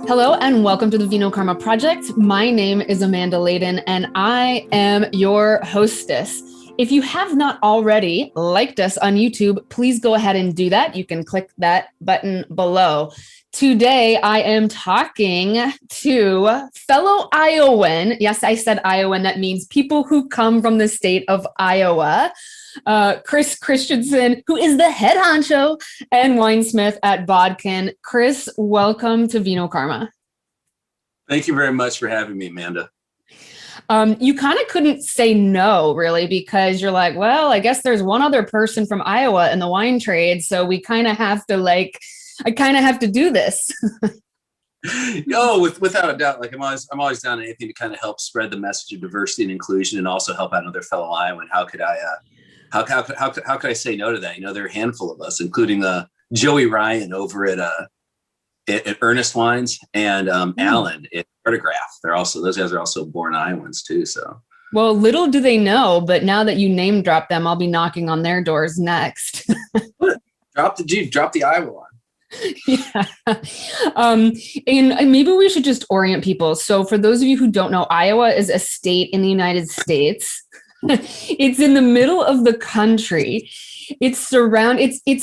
Hello and welcome to the Vino Karma Project. My name is Amanda Laden and I am your hostess. If you have not already liked us on YouTube, please go ahead and do that. You can click that button below. Today, I am talking to fellow Iowan. Yes, I said Iowan. That means people who come from the state of Iowa. Chris Christensen, who is the head honcho and winesmith at Bodkin. Chris, welcome to Vino Karma. Thank you very much for having me, Amanda. You kind of couldn't say no, really, because you're like, well, I guess there's one other person from Iowa in the wine trade, so we kind of have to I kind of have to do this. No, without a doubt. I'm always down to anything to kind of help spread the message of diversity and inclusion, and also help out another fellow Iowan. How could I say no to that? You know, there are a handful of us, including Joey Ryan over at Ernest Wines and Alan at Artograph. Those guys are also born Iowans too. So, well, little do they know, but now that you name drop them, I'll be knocking on their doors next. Drop the Iowa one. Yeah. And maybe we should just orient people. So for those of you who don't know, Iowa is a state in the United States. It's in the middle of the country. It's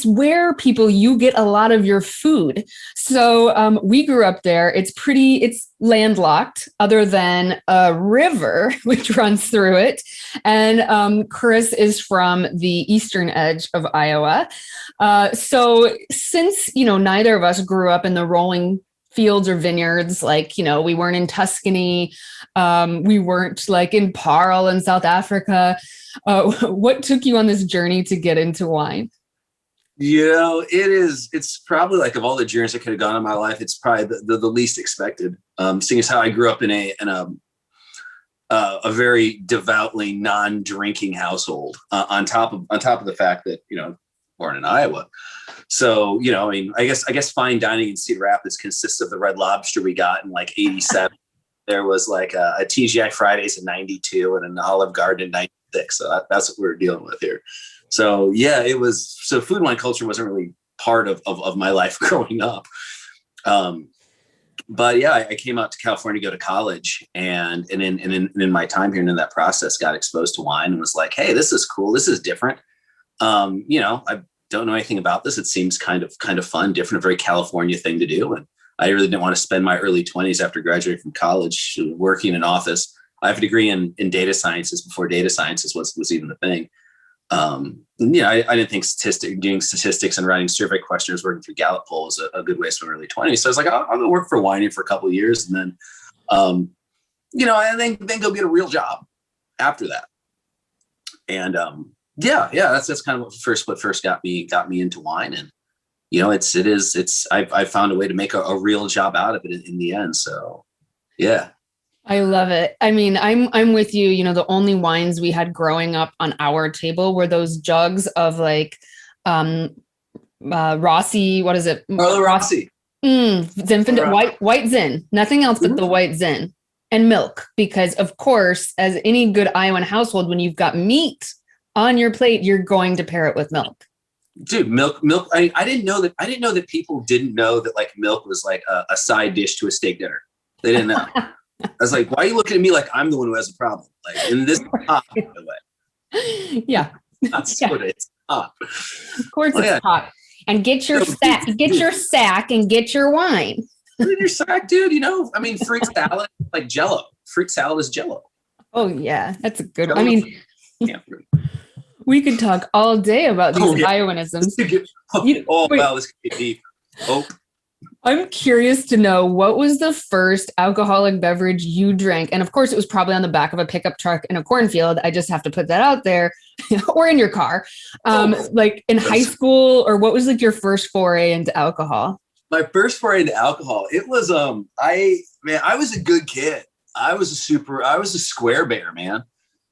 where you get a lot of your food. So we grew up there. It's landlocked other than a river, which runs through it. And Chris is from the eastern edge of Iowa. So since, neither of us grew up in the rolling fields or vineyards, we weren't in Tuscany, we weren't in Parle in South Africa. What took you on this journey to get into wine? It's probably of all the journeys I could have gone in my life, it's probably the least expected. Seeing as how I grew up in a very devoutly non-drinking household, on top of the fact that, born in Iowa. So, I guess fine dining in Cedar Rapids consists of the Red Lobster we got in 87. There was a TGI Fridays in 92 and an Olive Garden in 96. So that's what we were dealing with here. So yeah, food and wine culture wasn't really part of my life growing up. But yeah, I came out to California to go to college, and in my time here and in that process got exposed to wine and was like, hey, this is cool. This is different. I don't know anything about this. It seems kind of fun, different, a very California thing to do. And I really didn't want to spend my early 20s after graduating from college working in an office. I have a degree in data sciences before data sciences was even the thing. I didn't think doing statistics and writing survey questionnaires, working through Gallup poll was a good way to spend my early 20s. So I was like, I'll go work for Winery for a couple of years, and then, and then go get a real job after that. And that's kind of what first got me into wine. And I've found a way to make a real job out of it in the end. So yeah. I love it. I mean, I'm with you. The only wines we had growing up on our table were those jugs of Rossi. What is it? Oh, Rossi. Zinfandel, white Zin, nothing else but the white Zin, and milk. Because of course, as any good Iowan household, when you've got meat on your plate, you're going to pair it with milk. Dude, milk. I didn't know that people didn't know that milk was a side dish to a steak dinner. They didn't know. I was like, why are you looking at me like I'm the one who has a problem? In this hot, by the way. Yeah. Not soda, it's hot. Of course it's hot. And get your sack, and get your wine. Get your sack, dude. Fruit salad, Jell-O. Fruit salad is Jell-O. Oh yeah, that's a good one. I mean, we could talk all day about these Iowanisms. Wow, this could be deep. Oh. I'm curious to know, what was the first alcoholic beverage you drank? And of course, it was probably on the back of a pickup truck in a cornfield. I just have to put that out there. Or in your car. In high school, or what was your first foray into alcohol? My first foray into alcohol, it was I was a good kid. I was a square bear, man.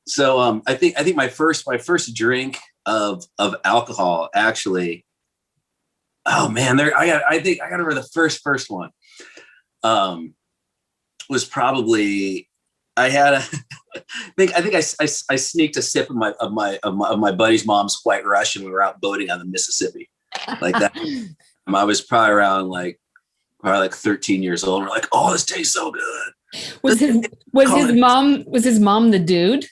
So I think my first drink of alcohol actually. Oh man, I got to remember the first one. Was probably I think I sneaked a sip of my buddy's mom's White Russian when we were out boating on the Mississippi, like that. I was probably around probably like 13 years old. And we're like, oh, this tastes so good. Was his mom the dude?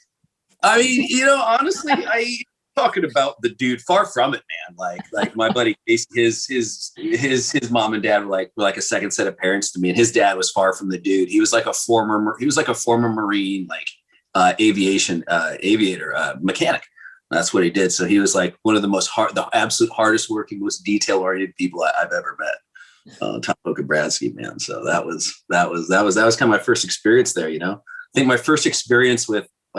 I mean, honestly, I talking about the dude, far from it, man. Like my buddy, his mom and dad were like a second set of parents to me, and his dad was far from the dude. He was like a former Marine, like aviator, mechanic. That's what he did. So he was like one of the absolute hardest working, most detail oriented people I've ever met. Tom Okabradsky, man. So that was kind of my first experience there. I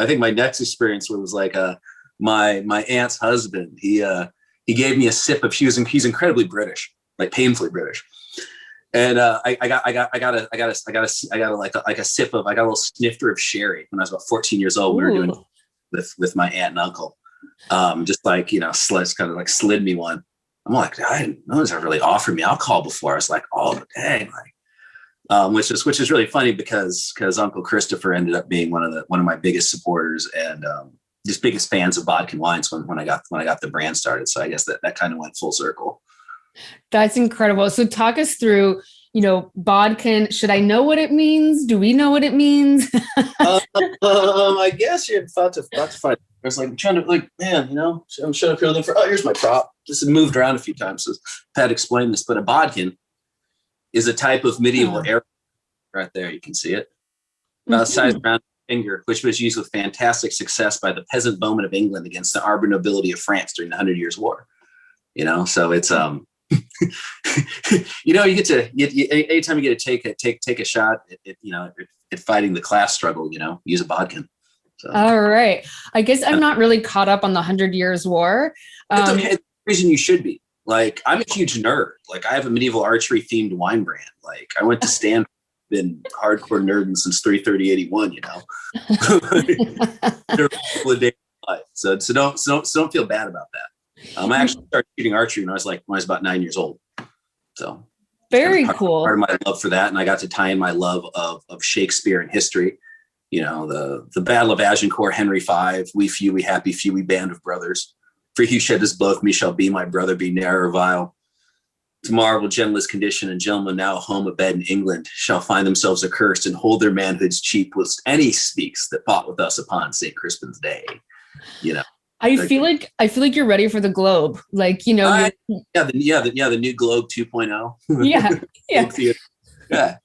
think my next experience was like my aunt's husband. He gave me a sip of. He's incredibly British, like painfully British, and I got a sip of. I got a little snifter of sherry when I was about 14 years old. We were doing with my aunt and uncle, just like kind of like slid me one. I'm like, I didn't know this really offered me alcohol before. I was like, oh dang, which is really funny because Uncle Christopher ended up being one of my biggest supporters and just biggest fans of Bodkin wines when I got the brand started. So I guess that kind of went full circle. That's incredible. So talk us through, Bodkin. Should I know what it means? Do we know what it means? I guess you're about to find. I was like, I'm trying to I'm showing up here looking for. Oh, here's my prop. Just moved around a few times. So Pat explained this, but a bodkin is a type of medieval ale. Right there, you can see it. About the size around a finger, which was used with fantastic success by the peasant bowmen of England against the arbor nobility of France during the 100 Years' War. So it's you get to anytime you get to take a shot at fighting the class struggle, use a bodkin. So. All right. I guess I'm not really caught up on the 100 Years' War. It's okay. It's the reason you should be. Like, I'm a huge nerd. Like, I have a medieval archery themed wine brand. Like, I went to Stanford, been hardcore nerding since 3/30/81. So don't feel bad about that. I actually started shooting archery when I was about 9 years old. So very cool. Part of my love for that, and I got to tie in my love of Shakespeare and history. The Battle of Agincourt, Henry V, we few, we happy few, we band of brothers. For he who shed his blood for me shall be my brother, be ne'er or vile. Tomorrow will gentlest condition and gentlemen now home abed in England shall find themselves accursed and hold their manhoods cheap whilst any speaks that fought with us upon St. Crispin's Day. I feel like you're ready for the Globe. Like, the new Globe 2.0. Yeah. Yeah.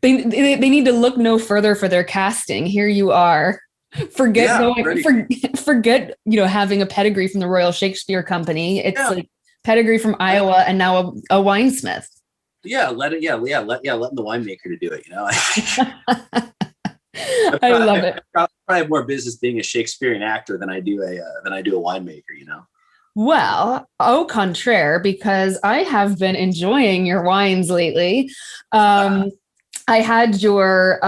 They need to look no further for their casting. Here you are. Forget having a pedigree from the Royal Shakespeare Company. It's like pedigree from Iowa and now a winesmith. Letting the winemaker to do it. I love it. I probably have more business being a Shakespearean actor than I do a winemaker. Well, au contraire, because I have been enjoying your wines lately. I had your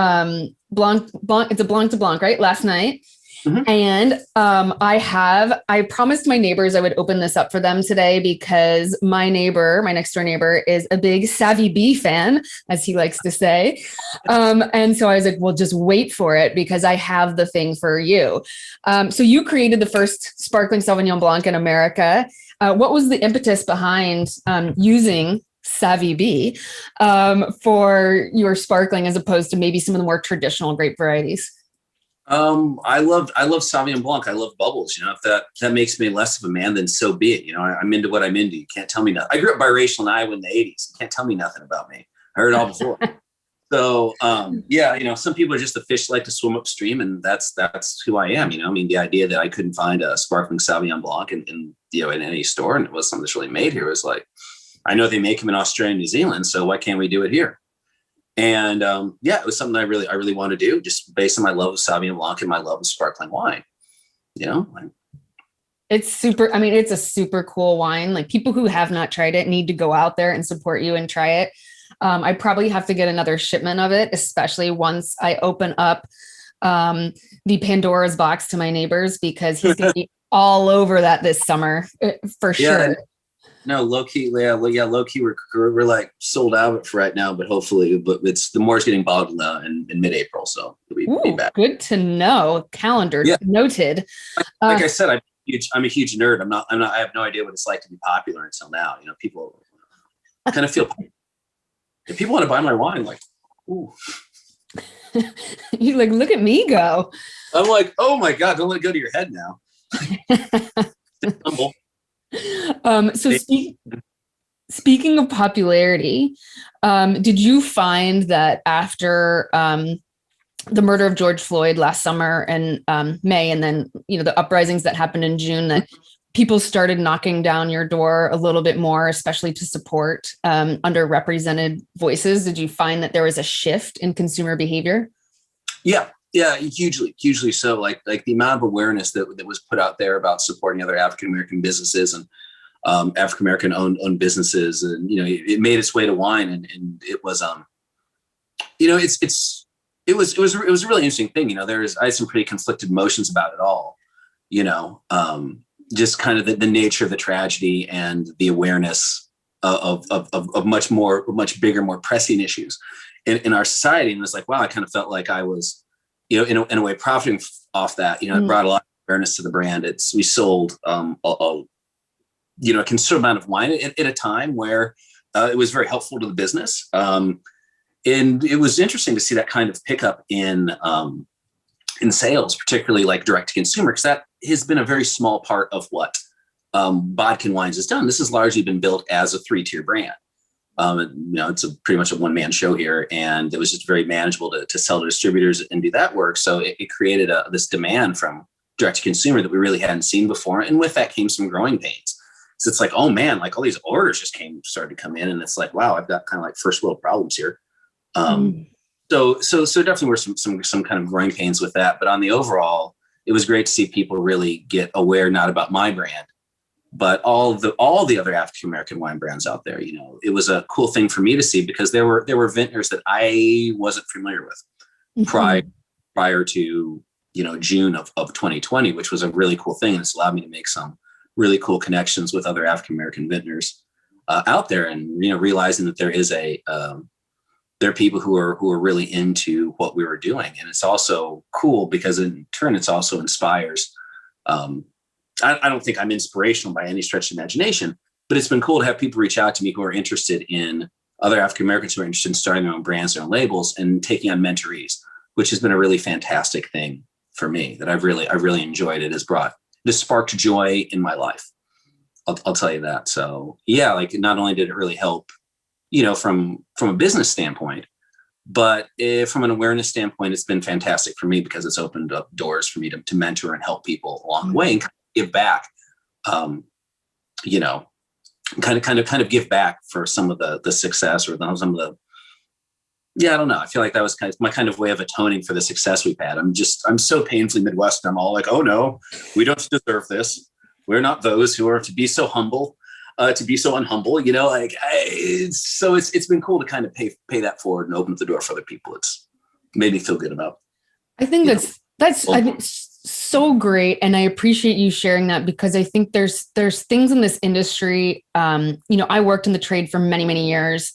Blanc, it's a Blanc de Blanc, right? Last night. Mm-hmm. And I promised my neighbors I would open this up for them today because my next door neighbor is a big Sauvignon fan, as he likes to say. And so I was like, well, just wait for it because I have the thing for you. So you created the first sparkling Sauvignon Blanc in America. What was the impetus behind using Sauvignon for your sparkling as opposed to maybe some of the more traditional grape varieties? I love Sauvignon Blanc. I love bubbles. If that makes me less of a man, then so be it. I'm into what I'm into. You can't tell me nothing. I grew up biracial in Iowa in the 80s. You can't tell me nothing about me. I heard it all before. So, some people are just the fish like to swim upstream, and that's who I am. The idea that I couldn't find a sparkling Sauvignon Blanc in any store, and it was something that's really made here, was like, I know they make them in Australia and New Zealand, so why can't we do it here? And it was something I really want to do, just based on my love of Sauvignon Blanc and my love of sparkling wine. It's super. I mean, it's a super cool wine. Like, people who have not tried it need to go out there and support you and try it. I probably have to get another shipment of it, especially once I open up the Pandora's box to my neighbors, because he's going to be all over that this summer for sure. No, low key, low key. We're like sold out for right now, but hopefully, it's the more is getting bottled in mid-April, so we'll be back. Good to know. Calendar noted. Like I said, I'm a huge nerd. I have no idea what it's like to be popular until now. People kind of feel. if people want to buy my wine, like, ooh. You're like, look at me go. I'm like, oh my God, don't let it go to your head now. Humble. So speaking of popularity, did you find that after the murder of George Floyd last summer and May, and then, the uprisings that happened in June, that people started knocking down your door a little bit more, especially to support underrepresented voices? Did you find that there was a shift in consumer behavior? Yeah, hugely so. Like the amount of awareness that was put out there about supporting other African-American businesses and African-American owned businesses, and it made its way to wine, and it was it was a really interesting thing. I had some pretty conflicted emotions about it all. Just kind of the nature of the tragedy and the awareness of much bigger, more pressing issues in our society. And it was like, wow, I kind of felt like I was, in a way profiting off that. It brought a lot of awareness to the brand. We sold a considerable amount of wine at a time where it was very helpful to the business. And it was interesting to see that kind of pickup in sales, particularly like direct to consumer, because that has been a very small part of what Bodkin Wines has done. This has largely been built as a 3-tier brand. It's pretty much a one-man show here, and it was just very manageable to sell to distributors and do that work. So it created this demand from direct to consumer that we really hadn't seen before. And with that came some growing pains. So it's like, oh man, like all these orders just started to come in, and it's like, wow, I've got kind of like first world problems here. So definitely were some kind of growing pains with that. But on the overall, it was great to see people really get aware, not about my brand, but all the other African-American wine brands out there. It was a cool thing for me to see, because there were vintners that I wasn't familiar with prior to, June of 2020, which was a really cool thing. And it's allowed me to make some really cool connections with other African-American vintners out there, and, realizing that there are people who are really into what we were doing. And it's also cool because in turn, it's also inspires. I don't think I'm inspirational by any stretch of imagination, but it's been cool to have people reach out to me who are interested in other African-Americans who are interested in starting their own brands, their own labels, and taking on mentorees, which has been a really fantastic thing for me that I've really enjoyed. It has sparked joy in my life. I'll tell you that. So yeah, like not only did it really help, from a business standpoint, but from an awareness standpoint, it's been fantastic for me, because it's opened up doors for me to mentor and help people along the way and give back, kind of give back for some of the success, or some of the, I don't know. I feel like that was my kind of way of atoning for the success we've had. I'm so painfully Midwestern. I'm all like, oh no, we don't deserve this. We're not those who are to be so humble. To be so unhumble, it's been cool to kind of pay that forward and open the door for other people. It's made me feel good about. I think that's I think so great, and I appreciate you sharing that, because I think there's things in this industry. I worked in the trade for many years,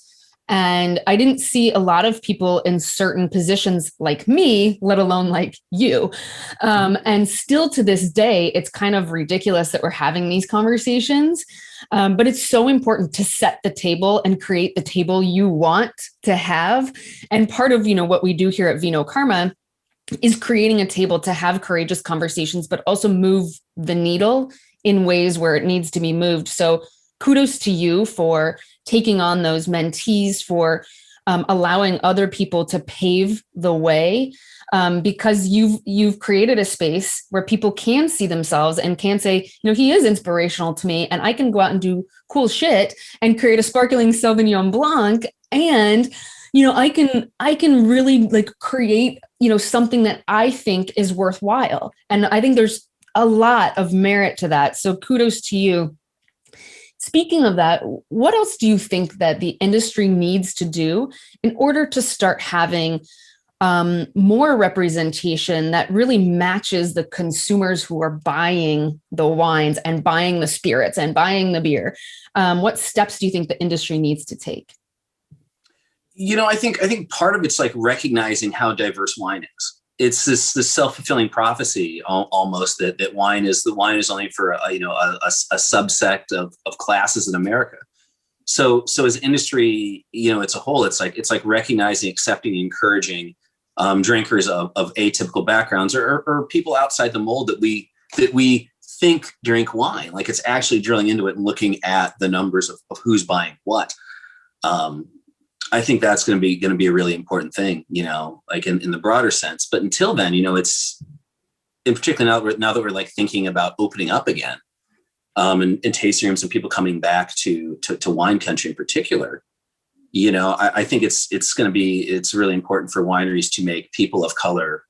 and I didn't see a lot of people in certain positions like me, let alone like you. And still to this day, it's kind of ridiculous that we're having these conversations. But it's so important to set the table and create the table you want to have. And part of, what we do here at Vino Karma is creating a table to have courageous conversations, but also move the needle in ways where it needs to be moved. So kudos to you for taking on those mentees, for allowing other people to pave the way, because you've created a space where people can see themselves and can say, he is inspirational to me, and I can go out and do cool shit and create a sparkling Sauvignon Blanc, and I can really like create something that I think is worthwhile. And I think there's a lot of merit to that. So kudos to you. Speaking of that, what else do you think that the industry needs to do in order to start having more representation that really matches the consumers who are buying the wines and buying the spirits and buying the beer? What steps do you think the industry needs to take? I think part of it's like recognizing how diverse wine is. It's this self-fulfilling prophecy almost that wine is only for a subsect of classes in America. So as an industry, it's a whole, it's like recognizing, accepting, encouraging drinkers of atypical backgrounds or people outside the mold that we think drink wine. Like it's actually drilling into it and looking at the numbers of who's buying what. I think that's going to be a really important thing, like in the broader sense. But until then, it's in particular now that we're like thinking about opening up again, and tasting rooms and people coming back to wine country in particular, I think it's really important for wineries to make people of color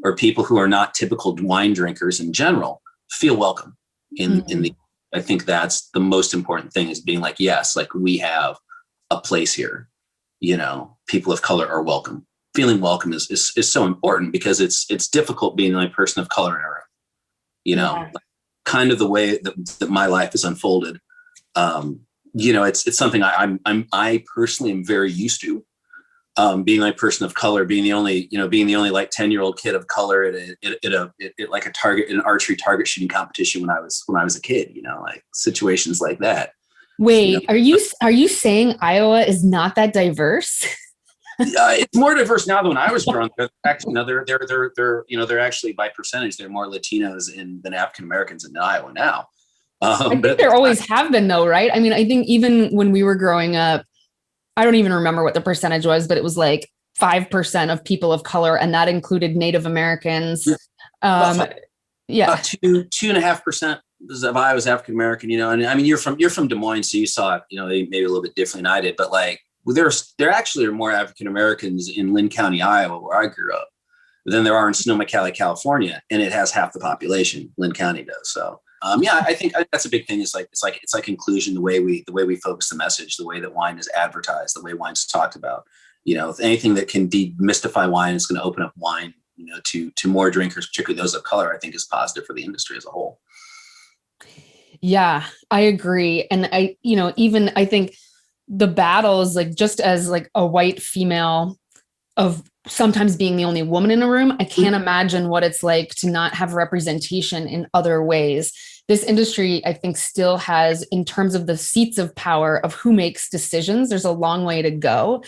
or people who are not typical wine drinkers in general feel welcome I think that's the most important thing, is being like, yes, like we have a place here, people of color are welcome. Feeling welcome is so important, because it's difficult being a person of color in a room, like, kind of the way that my life is unfolded. It's something I personally am very used to, being a person of color, being the only like 10-year-old kid of color at like a target, an archery target shooting competition when I was a kid, like situations like that. Wait, are you saying Iowa is not that diverse? It's more diverse now than when I was growing up. Actually, no, they're actually by percentage, they're more Latinos than African Americans in Iowa now. I think there always have been, though, right? I mean, I think even when we were growing up, I don't even remember what the percentage was, but it was like 5% of people of color, and that included Native Americans. About 2.5% of Iowa's African American. And I mean, you're from Des Moines, so you saw it, maybe a little bit differently than I did, but like, there actually are more African Americans in Lynn County, Iowa, where I grew up, than there are in Sonoma, California, and it has half the population. Lynn County does. So, I think that's a big thing. It's like inclusion, the way we focus the message, the way that wine is advertised, the way wine's talked about. Anything that can demystify wine is going to open up wine, to more drinkers, particularly those of color, I think is positive for the industry as a whole. Yeah, I agree, and I think the battles, like, just as like a white female, of sometimes being the only woman in a room, I can't imagine what it's like to not have representation in other ways. This industry, I think, still has, in terms of the seats of power of who makes decisions, there's a long way to go,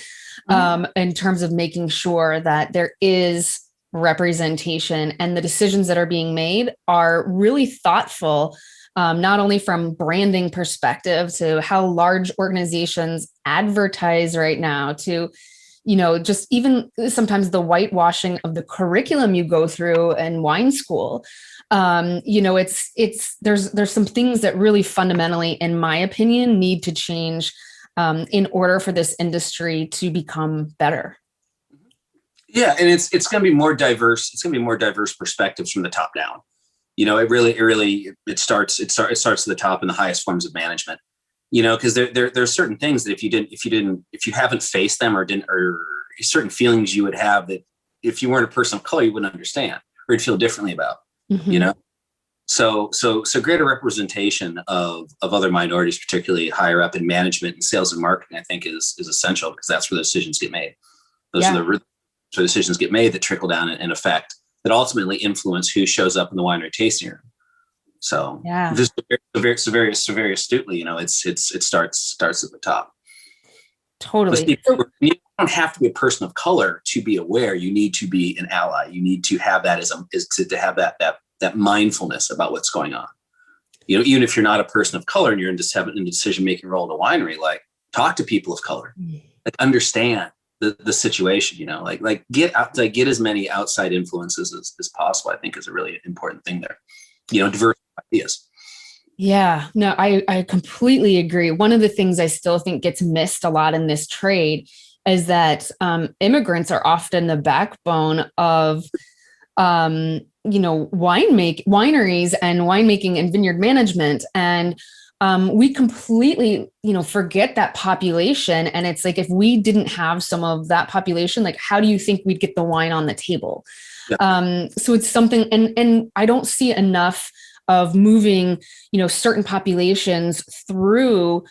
in terms of making sure that there is representation and the decisions that are being made are really thoughtful. Not only from branding perspective to how large organizations advertise right now, to, just even sometimes the whitewashing of the curriculum you go through in wine school. There's some things that really fundamentally, in my opinion, need to change in order for this industry to become better. Yeah, and it's going to be more diverse. It's going to be more diverse perspectives from the top down. It starts at the top in the highest forms of management, because there's certain things that if you haven't faced them or certain feelings you would have that if you weren't a person of color, you wouldn't understand or you'd feel differently about, So greater representation of other minorities, particularly higher up in management and sales and marketing, I think is essential, because that's where the decisions get made. Those are the decisions get made that trickle down and affect, that ultimately influence who shows up in the winery tasting room. So this is very astutely, it starts at the top. Totally. You don't have to be a person of color to be aware. You need to be an ally. You need to have that to have that mindfulness about what's going on. Even if you're not a person of color and you're in decision-making role at a winery, like, talk to people of color, like, understand the situation, like get out, like, get as many outside influences as possible, I think is a really important thing there. Diverse ideas. Yeah, no, I completely agree. One of the things I still think gets missed a lot in this trade is that immigrants are often the backbone of, wineries and winemaking and vineyard management. And we completely, forget that population. And it's like, if we didn't have some of that population, like, how do you think we'd get the wine on the table? Yeah. So it's something, and I don't see enough of moving, certain populations through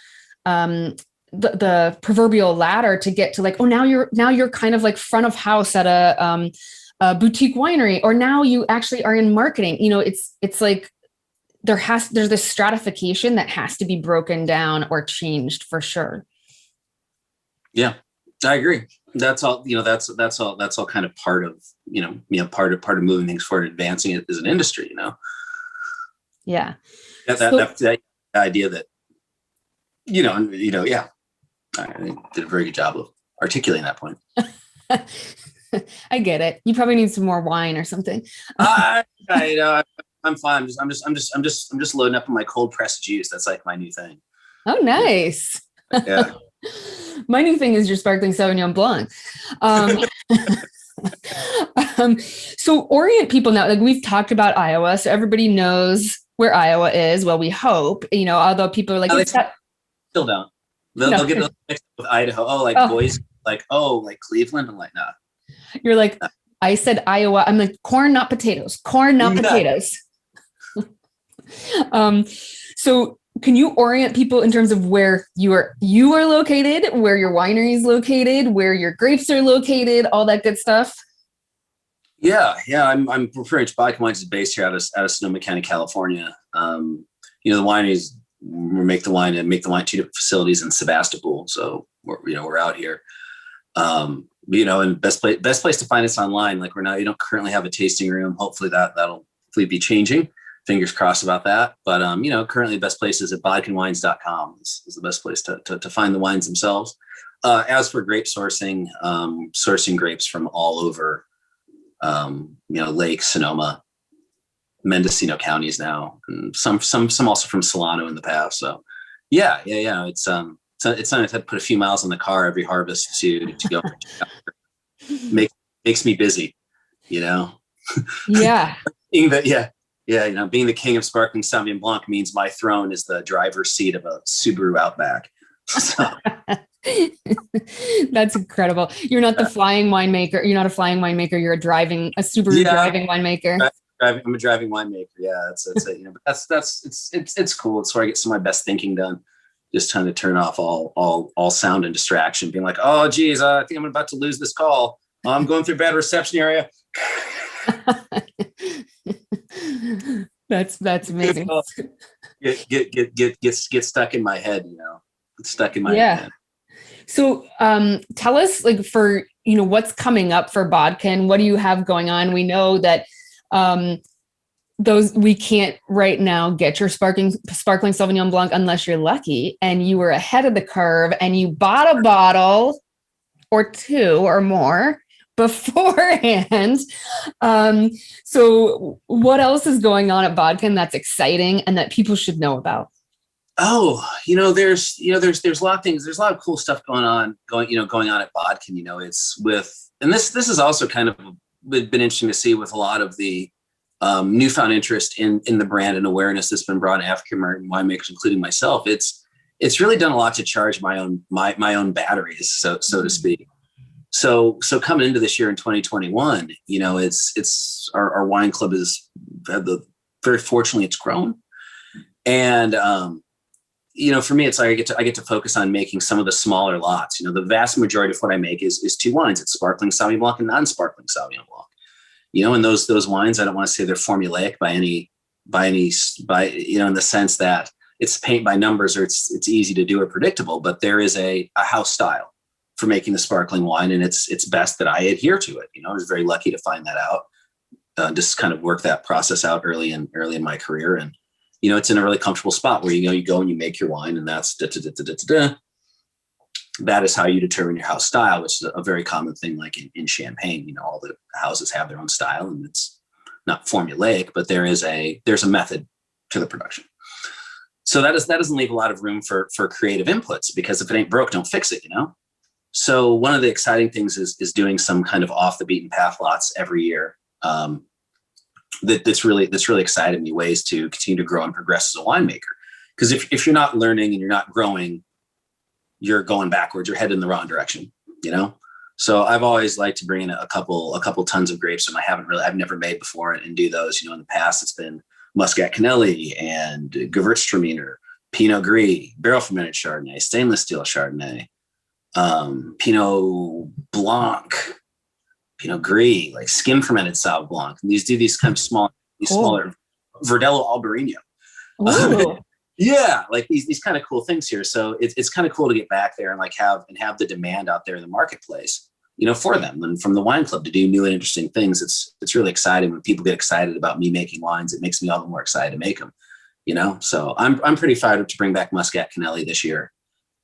the proverbial ladder to get to, like, oh, now you're kind of like front of house at a boutique winery, or now you actually are in marketing. It's like there's this stratification that has to be broken down or changed for sure. Yeah, I agree. That's all, that's all kind of part of, part of moving things forward, advancing it as an industry, Yeah. That idea that, yeah, I did a very good job of articulating that point. I get it. You probably need some more wine or something. I'm fine. I'm just loading up on my cold pressed juice. That's like my new thing. Oh, nice. Yeah. My new thing is your sparkling Sauvignon Blanc. So orient people now, like we've talked about Iowa, so everybody knows where Iowa is. Well, we hope, although people are like, still don't. They'll get mixed up with Idaho. Boys, like Cleveland. I'm like, nah. You're like, I said Iowa. I'm like, corn, not potatoes. Corn, not potatoes. So can you orient people in terms of where you are located, where your winery is located, where your grapes are located, all that good stuff? Yeah. I'm pretty much Bodkin Wines is based here out of Sonoma County, California. The wineries make the wine two different facilities in Sebastopol. So we're out here. And best place to find us online. Like you don't currently have a tasting room. Hopefully that'll be changing. Fingers crossed about that. But, currently the best place is at bodkinwines.com is the best place to find the wines themselves. As for grape sourcing grapes from all over, Lake, Sonoma, Mendocino counties now, and some also from Solano in the past. So yeah. It's something I've had to put a few miles on the car every harvest to go. Makes me busy, Yeah. being the king of sparkling Sauvignon Blanc means my throne is the driver's seat of a Subaru Outback. So. That's incredible. You're not the flying winemaker. You're not a flying winemaker. You're a Subaru driving winemaker. I'm a driving winemaker. Yeah, that's it. But it's cool. It's where I get some of my best thinking done. Just trying to turn off all sound and distraction. Being like, oh, geez, I think I'm about to lose this call. I'm going through a bad reception area. That's amazing. Get stuck in my head. It's stuck in my head. So tell us, like, for what's coming up for Bodkin. What do you have going on? We know that we can't right now get your sparkling Sauvignon Blanc unless you're lucky, and you were ahead of the curve and you bought a bottle or two or more beforehand. So what else is going on at Bodkin that's exciting and that people should know about? Oh, there's a lot of things. There's a lot of cool stuff going on at Bodkin. And this is also kind of been interesting to see with a lot of the newfound interest in the brand and awareness that's been brought to African American winemakers, including myself. It's really done a lot to charge my own batteries, so to speak. So coming into this year in 2021, it's our wine club very fortunately it's grown. And, for me, it's like I get to focus on making some of the smaller lots. The vast majority of what I make is two wines. It's sparkling Sauvignon Blanc and non-sparkling Sauvignon Blanc. And those wines, I don't want to say they're formulaic by any, in the sense that it's paint by numbers or it's easy to do or predictable, but there is a house style for making the sparkling wine. And it's best that I adhere to it. I was very lucky to find that out, just kind of work that process out early in my career. And, it's in a really comfortable spot where, you go and you make your wine, and that's that is how you determine your house style, which is a very common thing. Like in Champagne, all the houses have their own style, and it's not formulaic, but there's a method to the production. So that doesn't leave a lot of room for creative inputs, because if it ain't broke, don't fix it, So one of the exciting things is doing some kind of off the beaten path lots every year. That's really excited me, ways to continue to grow and progress as a winemaker. Because if you're not learning and you're not growing, you're going backwards. You're headed in the wrong direction. So I've always liked to bring in a couple tons of grapes that I've never made before, and do those. In the past, it's been Muscat Canelli and Gewürztraminer, Pinot Gris, barrel fermented Chardonnay, stainless steel Chardonnay, Pinot Blanc, Pinot Gris, like skin fermented Sauv Blanc. And these kind of smaller Verdello Albarino. Ooh. Yeah, like these kind of cool things here. So it's kind of cool to get back there and like have the demand out there in the marketplace, for them and from the wine club to do new and interesting things. It's really exciting when people get excited about me making wines. It makes me all the more excited to make them, So I'm pretty fired up to bring back Muscat Canelli this year.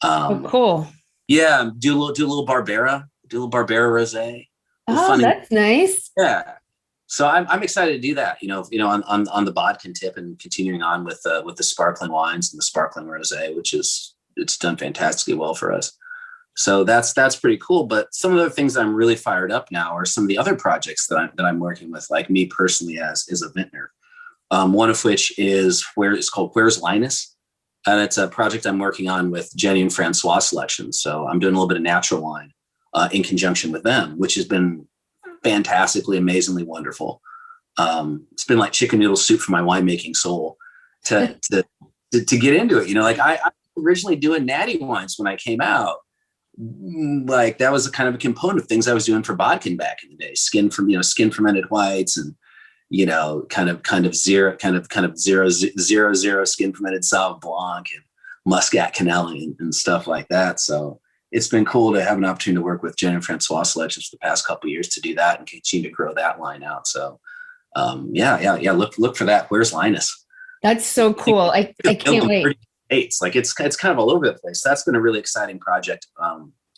Cool. Yeah, do a little Barbera rosé. Oh, that's nice. Yeah. So I'm excited to do that, on the Bodkin tip and continuing on with the sparkling wines and the sparkling rosé, which it's done fantastically well for us. So that's pretty cool. But some of the things that I'm really fired up now are some of the other projects that I'm working with, like me personally as a vintner. One of which is it's called Where's Linus, and it's a project I'm working on with Jenny and Francois Selections. So I'm doing a little bit of natural wine in conjunction with them, which has been fantastically, amazingly wonderful. It's been like chicken noodle soup for my winemaking soul to get into it. Like I originally doing natty wines when I came out. Like that was a kind of a component of things I was doing for Bodkin back in the day. Skin fermented whites and kind of zero skin fermented Sauvignon Blanc and Muscat Canelli and stuff like that. So it's been cool to have an opportunity to work with Jen and Francois Selections for the past couple of years to do that and continue to grow that line out. So, Look for that. Where's Linus? That's so cool. I can't wait. States. Like it's kind of all over the place. That's been a really exciting project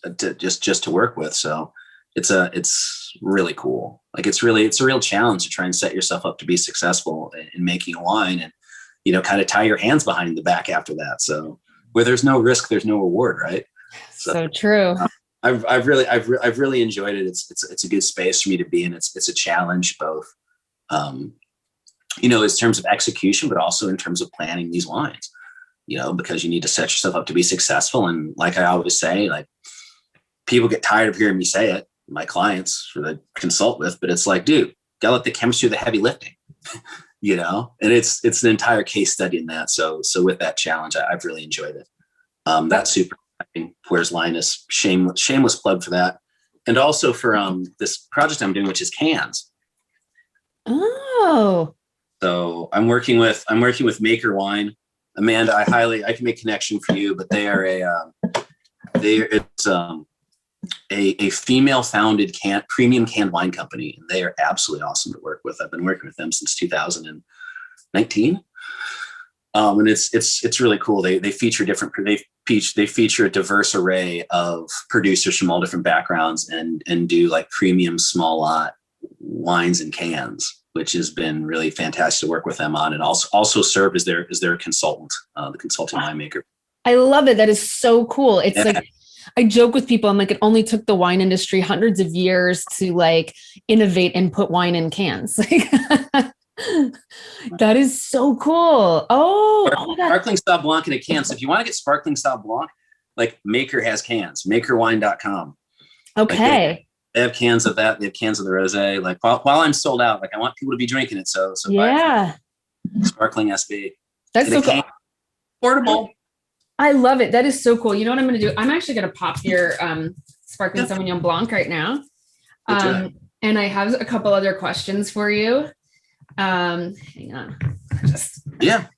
to work with. So it's really cool. Like it's a real challenge to try and set yourself up to be successful in making a wine and, kind of tie your hands behind the back after that. So where there's no risk, there's no reward, right? So true. I've really enjoyed it. It's a good space for me to be in. It's a challenge both, in terms of execution, but also in terms of planning these wines, because you need to set yourself up to be successful. And like I always say, like people get tired of hearing me say it, my clients that I consult with, but it's like, dude, gotta let the chemistry do the heavy lifting, and it's an entire case study in that. So with that challenge, I've really enjoyed it. That's super exciting. Where's Linus? Shameless plug for that. And also for this project I'm doing, which is cans. Oh. So I'm working with Maker Wine. Amanda, I can make connection for you, but they are a female founded premium canned wine company. And they are absolutely awesome to work with. I've been working with them since 2019. And it's really cool. They feature a diverse array of producers from all different backgrounds and do like premium small lot wines and cans, which has been really fantastic to work with them on, and also serve as their consultant, the consulting winemaker. I love it. That is so cool. It's like, I joke with people, I'm like, it only took the wine industry hundreds of years to like innovate and put wine in cans. That is so cool. Oh my God. Sparkling Sauv Blanc in a can. So if you want to get Sparkling Sauv Blanc, like Maker has cans, makerwine.com. Okay. Like they have cans of that. They have cans of the rosé. Like while I'm sold out, like I want people to be drinking it. So yeah. Sparkling SB. That's so cool. Portable. I love it. That is so cool. You know what I'm going to do? I'm actually going to pop your Sparkling Sauvignon Blanc right now. And I have a couple other questions for you. Hang on. Yeah.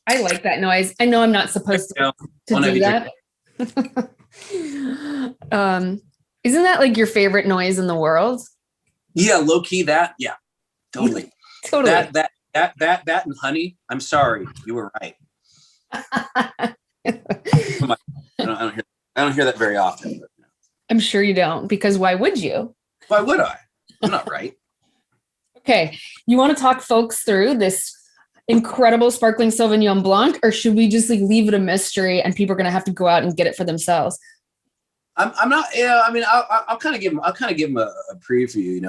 I like that noise. I know I'm not supposed to do that. Isn't that like your favorite noise in the world? Yeah, low key that. Yeah, totally. Totally. That and honey. I'm sorry, you were right. I don't hear that very often. But no. I'm sure you don't, because why would you? Why would I? I'm not right. Okay, you want to talk folks through this incredible Sparkling Sauvignon Blanc, or should we just like leave it a mystery and people are going to have to go out and get it for themselves? I'm not. Yeah, I mean, I'll kind of give them a preview.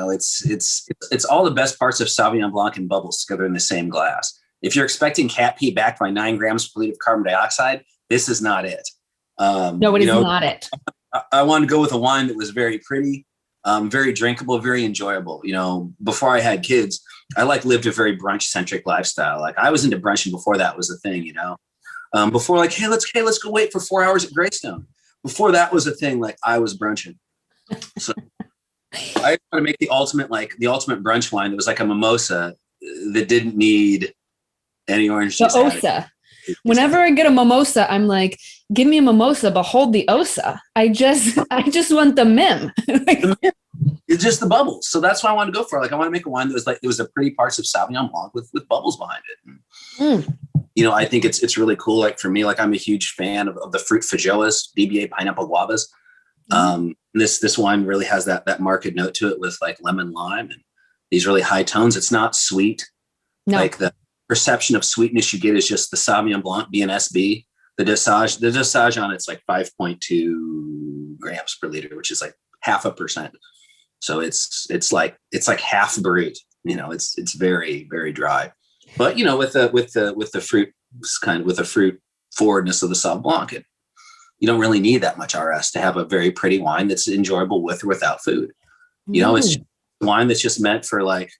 It's all the best parts of Sauvignon Blanc and bubbles together in the same glass. If you're expecting cat pee backed by 9 grams per liter of carbon dioxide, this is not it. No, it is not it. I wanted to go with a wine that was very pretty, very drinkable, very enjoyable. Before I had kids, I lived a very brunch centric lifestyle. Like I was into brunching before that was a thing. Before like, hey, let's go wait for 4 hours at Greystone. Before that was a thing, like I was brunching. So I want to make the ultimate brunch wine that was like a mimosa that didn't need any orange juice. The Osa. Whenever I get a mimosa, I'm like, give me a mimosa, but hold the Osa. I just want the mim. It's just the bubbles. So that's why I wanted to go for. Like, I want to make a wine that was like, it was a pretty parts of Sauvignon Blanc with bubbles behind it. And, I think it's really cool. Like for me, like I'm a huge fan of the fruit feijoas, BBA pineapple guavas. This wine really has that marked note to it with like lemon lime and these really high tones. It's not sweet. No. Like the perception of sweetness you get is just the Sauvignon Blanc BNSB. The dosage on it's like 5.2 grams per liter, which is like 0.5%. So it's like half brut. It's very, very dry. But with the fruit with the fruit forwardness of the Sauv Blanc, you don't really need that much RS to have a very pretty wine that's enjoyable with or without food. It's wine that's just meant for like,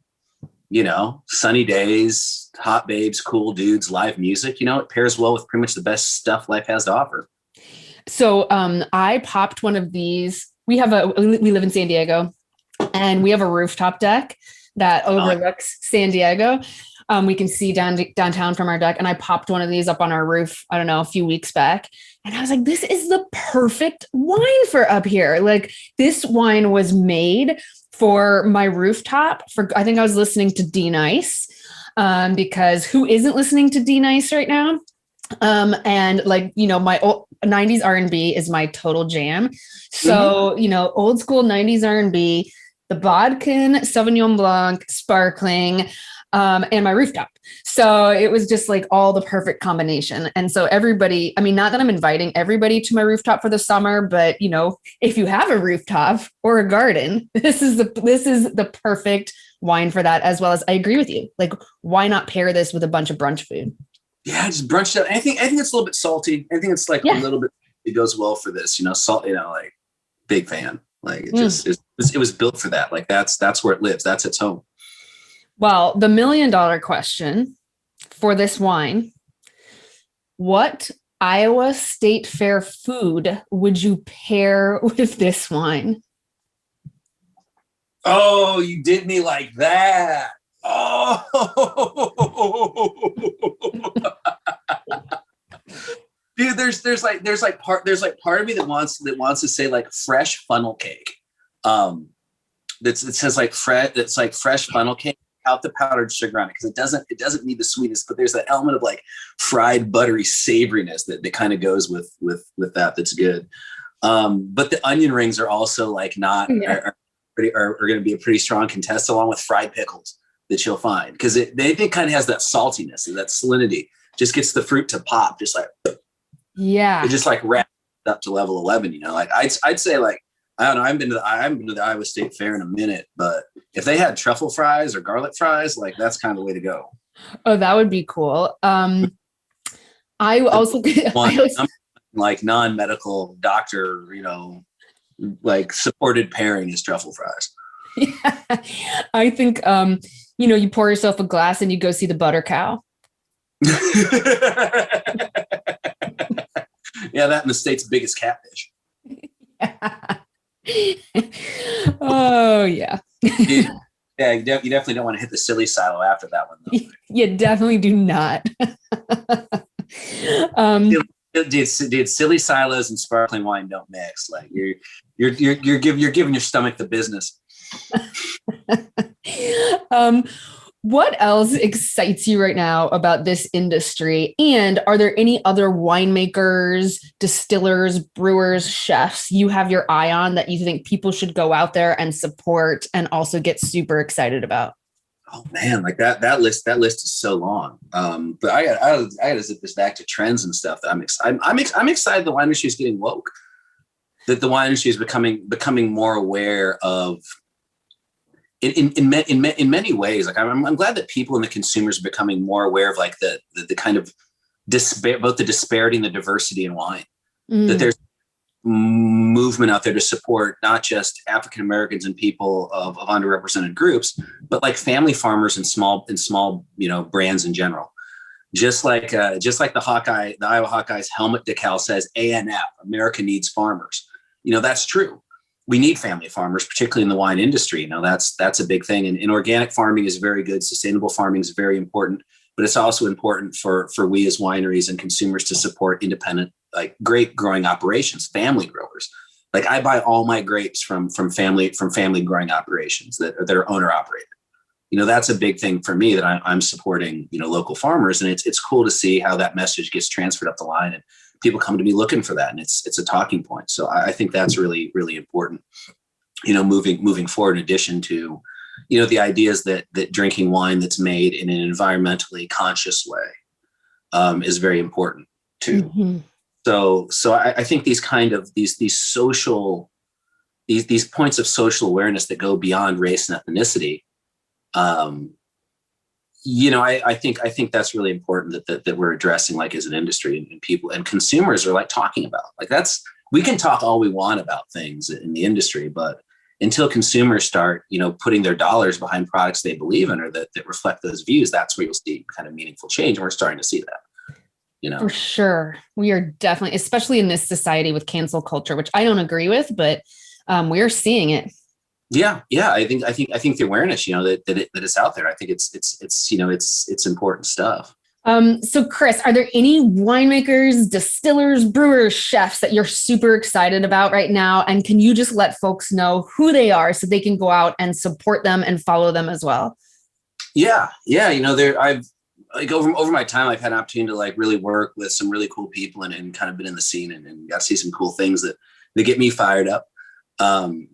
sunny days, hot babes, cool dudes, live music. It pairs well with pretty much the best stuff life has to offer. So I popped one of these. We live in San Diego, and we have a rooftop deck that overlooks San Diego. We can see downtown from our deck. And I popped one of these up on our roof, I don't know, a few weeks back. And I was like, this is the perfect wine for up here. Like this wine was made for my rooftop I think I was listening to D Nice, because who isn't listening to D Nice right now? And like, my old 90s R&B is my total jam. So, old school 90s R&B, the Bodkin, Sauvignon Blanc, sparkling, and my rooftop. So it was just like all the perfect combination. And so everybody, not that I'm inviting everybody to my rooftop for the summer, but if you have a rooftop or a garden, this is the perfect wine for that, as well as I agree with you. Like, why not pair this with a bunch of brunch food? Yeah, just brunch up. I think it's a little bit salty. I think it's like a little bit, it goes well for this, salt, like big fan. Like it just, it was built for that. Like that's where it lives. That's its home. Well, the $1 million question for this wine: what Iowa State Fair food would you pair with this wine? Oh, you did me like that. Oh, dude, there's part of me that wants to say like fresh funnel cake. It says like fresh funnel cake without the powdered sugar on it, because it doesn't need the sweetness, but there's that element of like fried buttery savoriness that kind of goes with that. That's good. But the onion rings are also like are going to be a pretty strong contest, along with fried pickles that you'll find, because they kind of has that saltiness and that salinity, just gets the fruit to pop, just like it just like wraps up to level 11. Like I'd say like, I don't know. I haven't been to the Iowa State Fair in a minute, but if they had truffle fries or garlic fries, like that's kind of the way to go. Oh, that would be cool. I also like non-medical doctor, like supported pairing is truffle fries. Yeah. I think, you pour yourself a glass and you go see the butter cow. Yeah, that in the state's biggest catfish. Yeah. Oh yeah. Yeah, you definitely don't want to hit the silly silo after that one, though. You definitely do not. Dude, silly silos and sparkling wine don't mix. Like you're giving your stomach the business. What else excites you right now about this industry? And are there any other winemakers, distillers, brewers, chefs you have your eye on that you think people should go out there and support and also get super excited about? Oh man, like that list is so long. But I got to zip this back to trends and stuff. That I'm excited the wine industry is getting woke. That the wine industry is becoming more aware of. In many ways, like I'm glad that people and the consumers are becoming more aware of like the kind of both the disparity and the diversity in wine. That there's movement out there to support not just African Americans and people of underrepresented groups, but like family farmers and small brands in general. Just like the Iowa Hawkeyes helmet decal says ANF, America needs farmers. That's true. we need family farmers, particularly in the wine industry. That's a big thing. And organic farming is very good. Sustainable farming is very important, but it's also important for we as wineries and consumers to support independent, like grape growing operations, family growers. Like I buy all my grapes from family growing operations that are owner operated. That's a big thing for me, that I'm supporting, local farmers. And it's cool to see how that message gets transferred up the line, and people come to me looking for that. And it's a talking point. So I think that's really, really important, moving forward, in addition to, the ideas that drinking wine that's made in an environmentally conscious way is very important too. Mm-hmm. So I think these kind of these social, these points of social awareness that go beyond race and ethnicity, I think that's really important that we're addressing, like as an industry, and people and consumers are like talking about. Like we can talk all we want about things in the industry, but until consumers start, putting their dollars behind products they believe in, or that reflect those views, that's where you'll see kind of meaningful change. And we're starting to see that. For sure. We are definitely, especially in this society with cancel culture, which I don't agree with, but we are seeing it. Yeah. I think the awareness, that it's out there. I think it's important stuff. So Chris, are there any winemakers, distillers, brewers, chefs that you're super excited about right now? And can you just let folks know who they are so they can go out and support them and follow them as well? Yeah. I've like over my time, I've had an opportunity to like really work with some really cool people and kind of been in the scene and got to see some cool things that get me fired up. I'm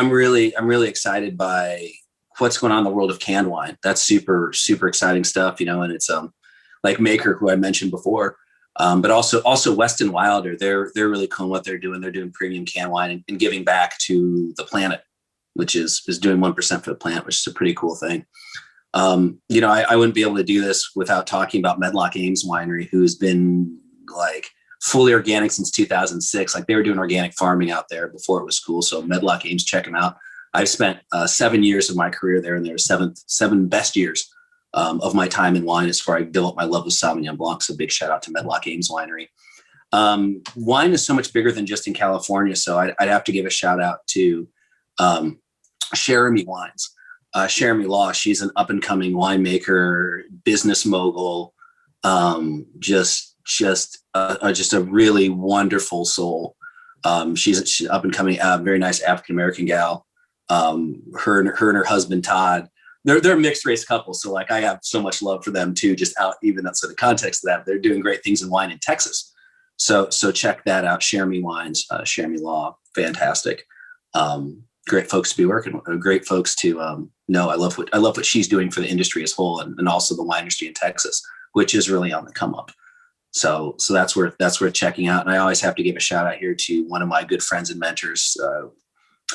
really excited by what's going on in the world of canned wine. That's super, super exciting stuff, and it's like Maker, who I mentioned before, but also Weston Wilder. They're really cool in what they're doing. They're doing premium canned wine and giving back to the planet, which is doing 1% for the planet, which is a pretty cool thing. I wouldn't be able to do this without talking about Medlock Ames Winery, who's been like fully organic since 2006. Like they were doing organic farming out there before it was cool. So Medlock Ames, check them out. I've spent 7 years of my career there, and they're seven best years of my time in wine as far as I developed my love of Sauvignon Blanc. So big shout out to Medlock Ames Winery. Wine is so much bigger than just in California. So I'd have to give a shout out to Cherami Wines. Cherami Law, she's an up and coming winemaker, business mogul, just a really wonderful soul. She's up and coming, very nice African American gal. Her and her husband Todd, they're a mixed race couple, so like I have so much love for them too. Just even outside the context of that, they're doing great things in wine in Texas. So check that out. Cherami Wines, Cherami Law, fantastic. Great folks to be working with. Great folks to know. I love what she's doing for the industry as a whole, and also the wine industry in Texas, which is really on the come up. So that's worth checking out. And I always have to give a shout out here to one of my good friends and mentors.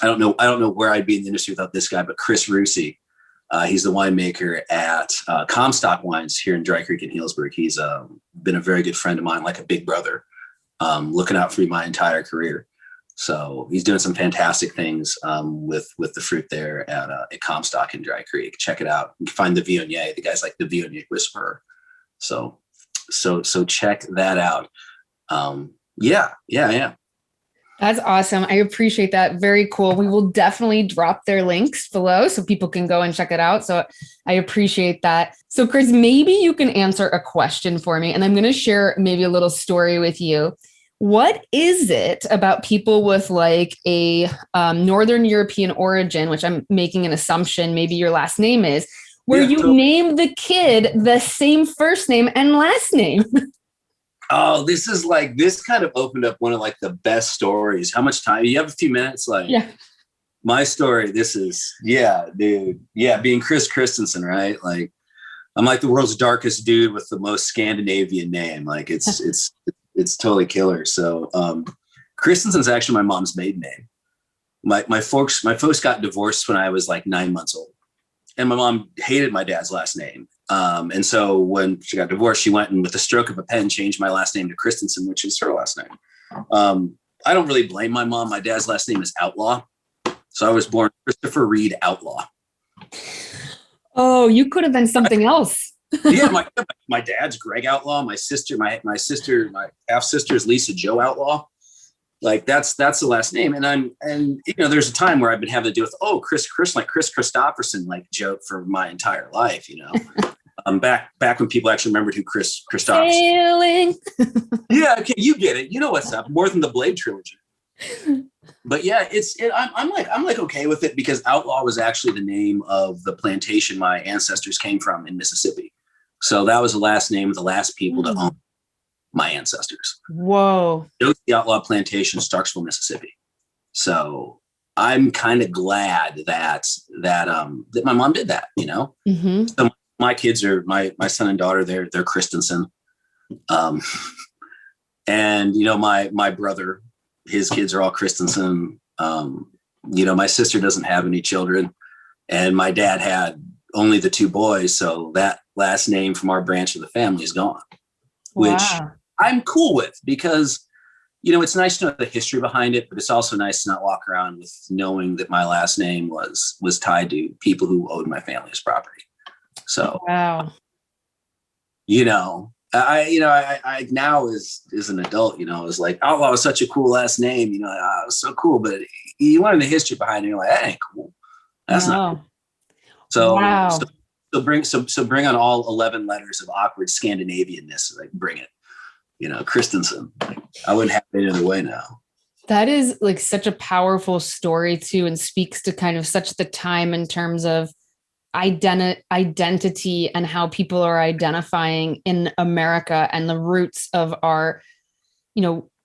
I don't know where I'd be in the industry without this guy, but Chris Rusi. He's the winemaker at Comstock Wines here in Dry Creek in Healdsburg. He's been a very good friend of mine, like a big brother, looking out for me my entire career. So he's doing some fantastic things with the fruit there at Comstock in Dry Creek. Check it out. You can find the Viognier. The guy's like the Viognier whisperer. So check that out. Yeah. That's awesome. I appreciate that. Very cool. We will definitely drop their links below so people can go and check it out. So I appreciate that. So Chris, maybe you can answer a question for me, and I'm going to share maybe a little story with you. What is it about people with like a Northern European origin, which I'm making an assumption maybe your last name is, where you name the kid the same first name and last name? Oh, this kind of opened up one of like the best stories. How much time? You have a few minutes? My story, being Chris Christensen, right? Like I'm like the world's darkest dude with the most Scandinavian name. Like it's totally killer. So Christensen's actually my mom's maiden name. My folks got divorced when I was like 9 months old, and my mom hated my dad's last name. And so when she got divorced, she went and with the stroke of a pen changed my last name to Christensen, which is her last name. I don't really blame my mom. My dad's last name is Outlaw. So I was born Christopher Reed Outlaw. Oh, you could have been something else. Yeah, my dad's Greg Outlaw. My half sister is Lisa Joe Outlaw. Like that's the last name. And there's a time where I've been having to deal with, like Chris Christopherson, like joke for my entire life, back when people actually remembered who Chris Christopherson. Sailing. Yeah, okay, you get it. You know what's up. More than the Blade trilogy. But yeah, I'm like okay with it, because Outlaw was actually the name of the plantation my ancestors came from in Mississippi. So that was the last name of the last people to own my ancestors. Whoa. The Outlaw Plantation, Starksville, Mississippi. So I'm kind of glad that my mom did that, Mm-hmm. So my kids are my son and daughter, they're Christensen. And my brother, his kids are all Christensen. My sister doesn't have any children, and my dad had only the two boys. So that last name from our branch of the family is gone, which I'm cool with, because, it's nice to know the history behind it, but it's also nice to not walk around with knowing that my last name was tied to people who owed my family's property. So, I now as an adult, is like, Outlaw is such a cool last name, it was so cool, but you learn the history behind it, you're like, that ain't cool. That's not cool. So bring on all 11 letters of awkward Scandinavianness, like bring it, Christensen. Like, I wouldn't have it any other way now. That is like such a powerful story too, and speaks to kind of such the time in terms of identity and how people are identifying in America and the roots of our,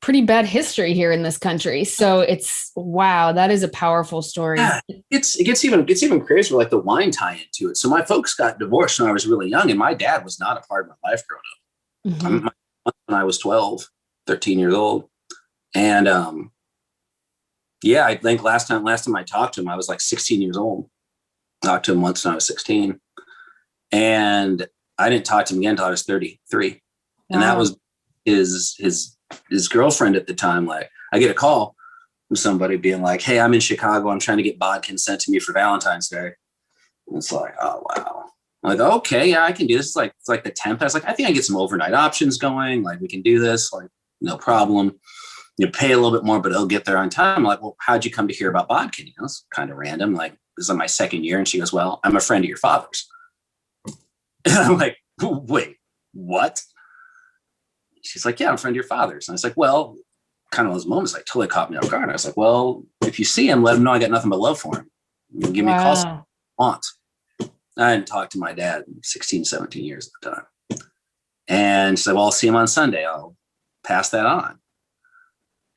pretty bad history here in this country. So it's, wow, that is a powerful story. Yeah, it gets even crazier, like the wine tie into it. So my folks got divorced when I was really young, and my dad was not a part of my life growing up. Mm-hmm. When I was 12, 13 years old. And I think last time I talked to him, I was like 16 years old. Talked to him once when I was 16. And I didn't talk to him again until I was 33. Wow. And that was his girlfriend at the time. Like, I get a call from somebody being like, hey, I'm in Chicago. I'm trying to get Bodkin sent to me for Valentine's Day. And it's like, oh, wow. I'm like, okay, yeah, I can do this. It's like the 10th. I was like, I think I get some overnight options going. Like, we can do this. Like, no problem. You pay a little bit more, but it'll get there on time. I'm like, well, how'd you come to hear about Bodkin? It's kind of random. Like, this is my second year. And she goes, well, I'm a friend of your father's. And I'm like, wait, what? She's like, yeah, I'm a friend of your father's. And I was like, well, kind of those moments like totally caught me off guard. I was like, well, if you see him, let him know I got nothing but love for him. Give me a call if you want. I hadn't talked to my dad in 16, 17 years at the time. And she said, well, I'll see him on Sunday. I'll pass that on.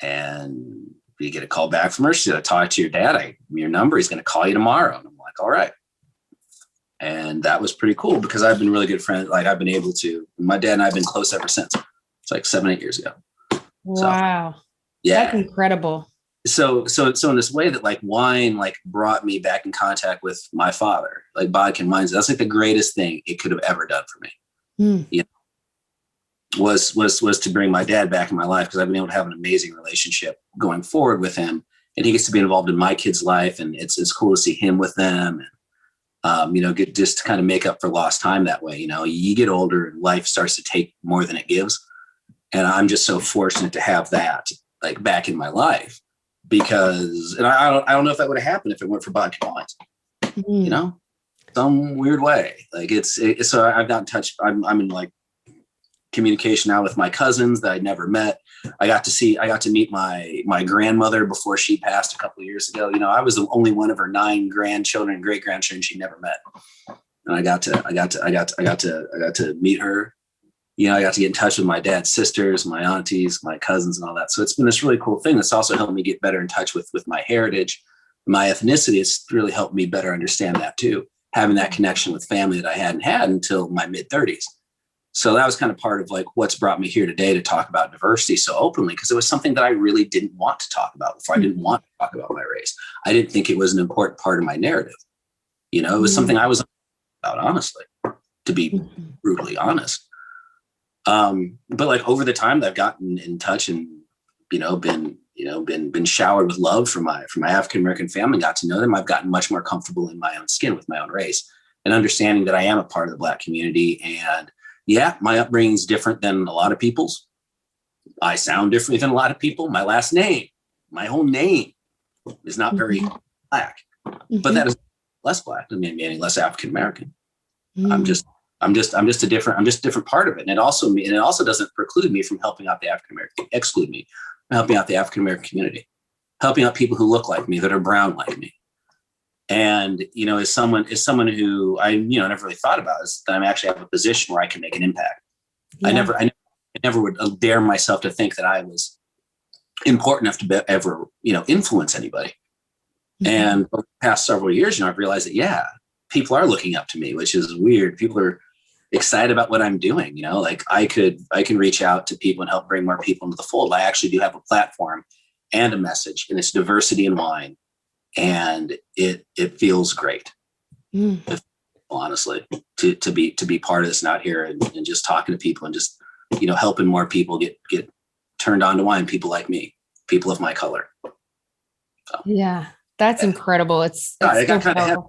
And you get a call back from her. She said, I talked to your dad. Your number. He's going to call you tomorrow. And I'm like, all right. And that was pretty cool, because I've been really good friends. Like, I've been able to, my dad and I have been close ever since. It's like 7-8 years ago. Wow. So, yeah. That's incredible. So in this way that like wine, like brought me back in contact with my father, like Bodkin wines, that's like the greatest thing it could have ever done for me. Was to bring my dad back in my life, because I've been able to have an amazing relationship going forward with him, and he gets to be involved in my kids' life, and it's cool to see him with them, and get just to kind of make up for lost time that way. You get older and life starts to take more than it gives, and I'm just so fortunate to have that like back in my life, because I don't know if that would have happened if it weren't for Bodkin wines. Some weird way. Like it's so I've got in touch. I'm in like communication now with my cousins that I'd never met. I got to meet my grandmother before she passed a couple of years ago. I was the only one of her 9 grandchildren and great grandchildren she never met. And I got to meet her. I got to get in touch with my dad's sisters, my aunties, my cousins, and all that. So it's been this really cool thing that's also helped me get better in touch with my heritage, my ethnicity. It's really helped me better understand that too, having that connection with family that I hadn't had until my mid-30s. So that was kind of part of like what's brought me here today to talk about diversity so openly, because it was something that I really didn't want to talk about before. I didn't want to talk about my race. I didn't think it was an important part of my narrative. It was something I was about, honestly, to be brutally honest. But like over the time that I've gotten in touch and, been showered with love from my African-American family, got to know them, I've gotten much more comfortable in my own skin with my own race and understanding that I am a part of the Black community. And yeah, my upbringing is different than a lot of people's. I sound differently than a lot of people. My last name, my whole name is not very Black, but that is less Black than me, meaning less African American. I'm just a different part of it. And it also doesn't preclude me from helping out the African American, exclude me from helping out the African American community, helping out people who look like me, that are brown like me. And, you know, as someone who I, you know, never really thought about, is that I'm actually have a position where I can make an impact. Yeah. I never would dare myself to think that I was important enough to ever, you know, influence anybody. And over the past several years, you know, I've realized that, yeah, people are looking up to me, which is weird. People are excited about what I'm doing. You know, like I can reach out to people and help bring more people into the fold. I actually do have a platform and a message, and it's diversity in wine. And it feels great, honestly, to be part of this and out here and just talking to people and just, you know, helping more people get turned on to wine. People like me, people of my color. So. Yeah, that's incredible. It's I got kind of heavy.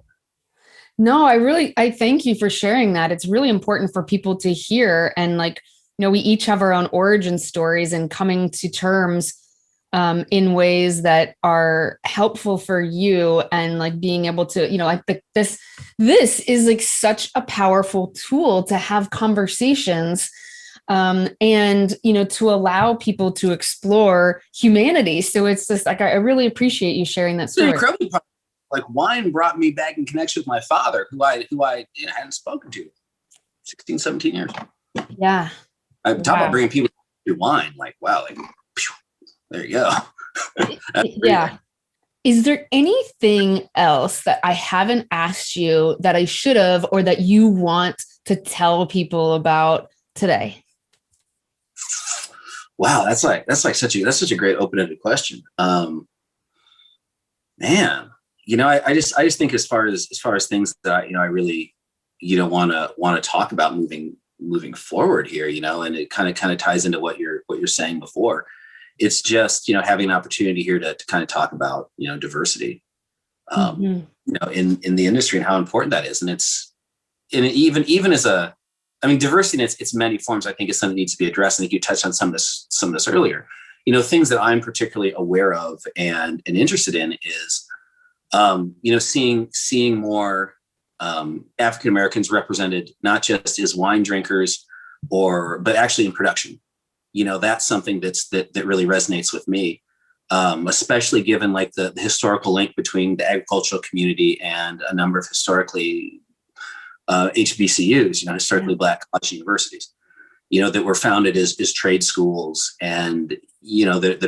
No, I thank you for sharing that. It's really important for people to hear. And like, you know, we each have our own origin stories, and coming to terms in ways that are helpful for you, and like being able to, you know, like this is like such a powerful tool to have conversations and, you know, to allow people to explore humanity. So it's just like, I really appreciate you sharing that story. Like wine brought me back in connection with my father, who I you know, hadn't spoken to 16, 17 years. Yeah. I'm talking about bringing people to wine. Like, wow, like, there you go. Yeah. Is there anything else that I haven't asked you that I should have, or that you want to tell people about today? Wow, that's such a great open-ended question. Man, you know, I just think as far as things that, you know, I really, you know, want to talk about moving forward here, you know, and it kind of ties into what you're saying before. It's just, you know, having an opportunity here to kind of talk about, you know, diversity, you know, in the industry, and how important that is. And even as diversity in its many forms, I think is something that needs to be addressed. I think you touched on some of this earlier. You know, things that I'm particularly aware of and interested in is, you know, seeing more African Americans represented, not just as wine drinkers, but actually in production. You know, that's something that really resonates with me, especially given like the historical link between the agricultural community and a number of historically HBCUs, you know, historically Black college universities, you know, that were founded as trade schools, and, you know, that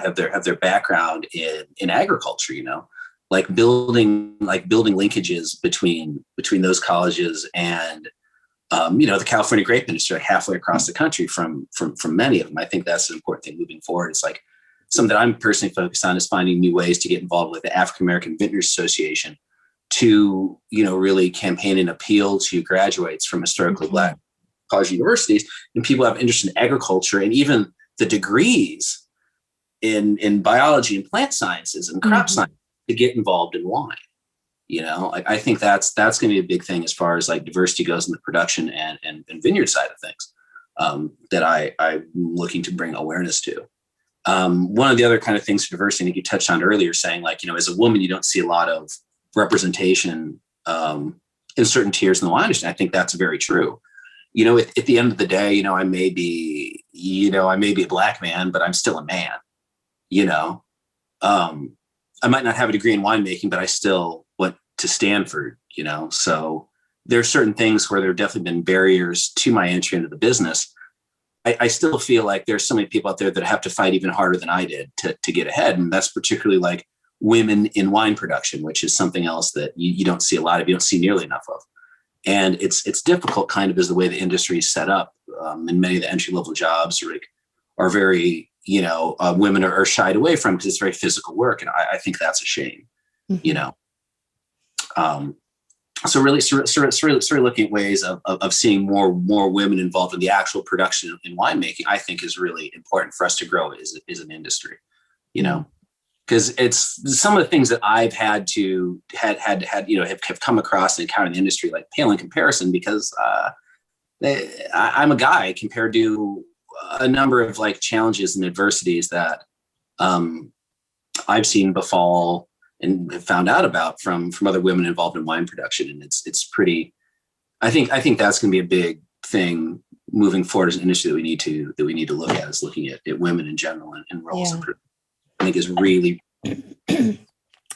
have their background in agriculture, you know, like building linkages between those colleges and you know, the California grape industry, like halfway across the country from many of them. I think that's an important thing moving forward. It's like something that I'm personally focused on, is finding new ways to get involved with the African American Vintners Association to, you know, really campaign and appeal to graduates from historically Black college universities and people who have interest in agriculture, and even the degrees in biology and plant sciences and crop science, to get involved in wine. You know, I think that's going to be a big thing as far as like diversity goes in the production and vineyard side of things, that I'm looking to bring awareness to. One of the other kind of things for diversity, I think you touched on earlier, saying like, you know, as a woman, you don't see a lot of representation in certain tiers in the wine industry. I think that's very true. You know, at the end of the day, you know, I may be a Black man, but I'm still a man. You know, I might not have a degree in winemaking, but I still went to Stanford, you know, so there are certain things where there have definitely been barriers to my entry into the business. I still feel like there's so many people out there that have to fight even harder than I did to get ahead. And that's particularly like women in wine production, which is something else that you don't see a lot of, you don't see nearly enough of. And it's difficult kind of as the way the industry is set up. And many of the entry level jobs are very, you know, women are shied away from because it's very physical work. And I think that's a shame, you know. So really looking at ways of seeing more women involved in the actual production in winemaking, I think is really important for us to grow as an industry, you know, because it's some of the things that I've had, you know, have come across and encountered in the industry, like pale in comparison, because I'm a guy compared to a number of like challenges and adversities that I've seen befall and have found out about from other women involved in wine production. And it's pretty, I think that's going to be a big thing moving forward as an industry that we need to look at, is looking at women in general and roles. Yeah. I think is really.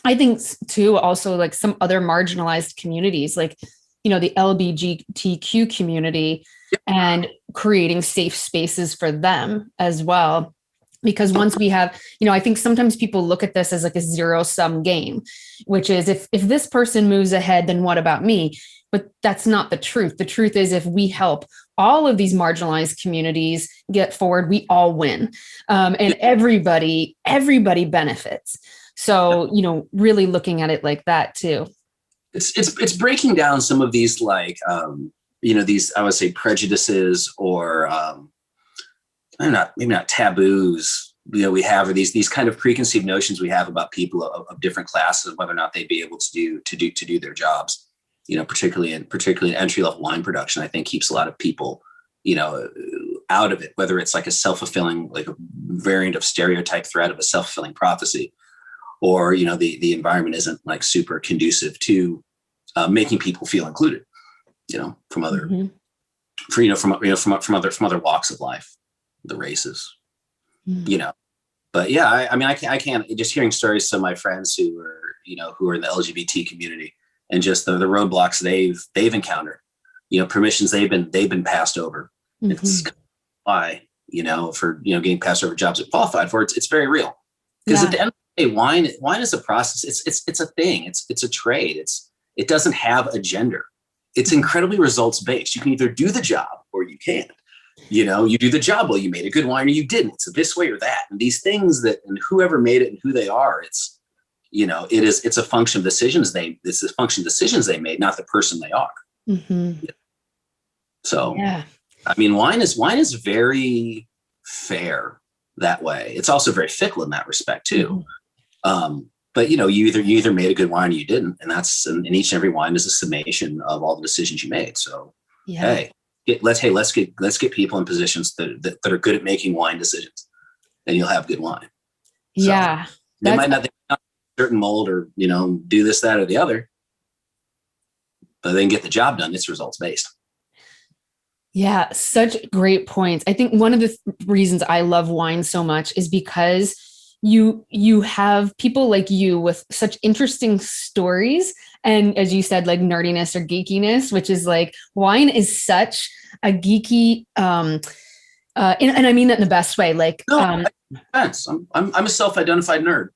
I think too, also like some other marginalized communities, like, you know, the LGBTQ community, and creating safe spaces for them as well. Because once we have, you know, I think sometimes people look at this as like a zero-sum game, which is if this person moves ahead, then what about me? But that's not the truth. The truth is, if we help all of these marginalized communities get forward, we all win. And everybody benefits. So, you know, really looking at it like that too. It's breaking down some of these, like, you know, these, I would say, prejudices or maybe not taboos, you know, we have, or these kind of preconceived notions we have about people of different classes, whether or not they'd be able to do their jobs. You know, particularly in entry level wine production, I think keeps a lot of people, you know, out of it. Whether it's like a self-fulfilling, like a variant of stereotype threat of a self-fulfilling prophecy, or, you know, the environment isn't like super conducive to making people feel included, you know, from other, from other walks of life, the races, you know. But yeah, I mean, I can't just hearing stories of my friends who are in the LGBT community, and just the roadblocks they've encountered, you know, permissions they've been passed over. It's why, you know, for, you know, getting passed over jobs that qualified for it's very real. Because at the end of the day, wine is a process. It's a thing. It's a trade. It doesn't have a gender. It's incredibly results based. You can either do the job or you can't. You know, you do the job well, you made a good wine, or you didn't. It's this way or that. And these things that, and whoever made it and who they are, it's, you know, it's a function of decisions they made, not the person they are. Yeah. So, I mean, wine is very fair that way. It's also very fickle in that respect too. But you know, you either made a good wine or you didn't, and each and every wine is a summation of all the decisions you made. So, let's get people in positions that are good at making wine decisions, and you'll have good wine. So, they might not certain mold, or, you know, do this, that, or the other, but they can get the job done. It's results based. Yeah, such great points. I think one of the reasons I love wine so much is because you have people like you with such interesting stories, and as you said, like nerdiness or geekiness, which is like, wine is such a geeky, and I mean that in the best way. Like, I'm a self-identified nerd.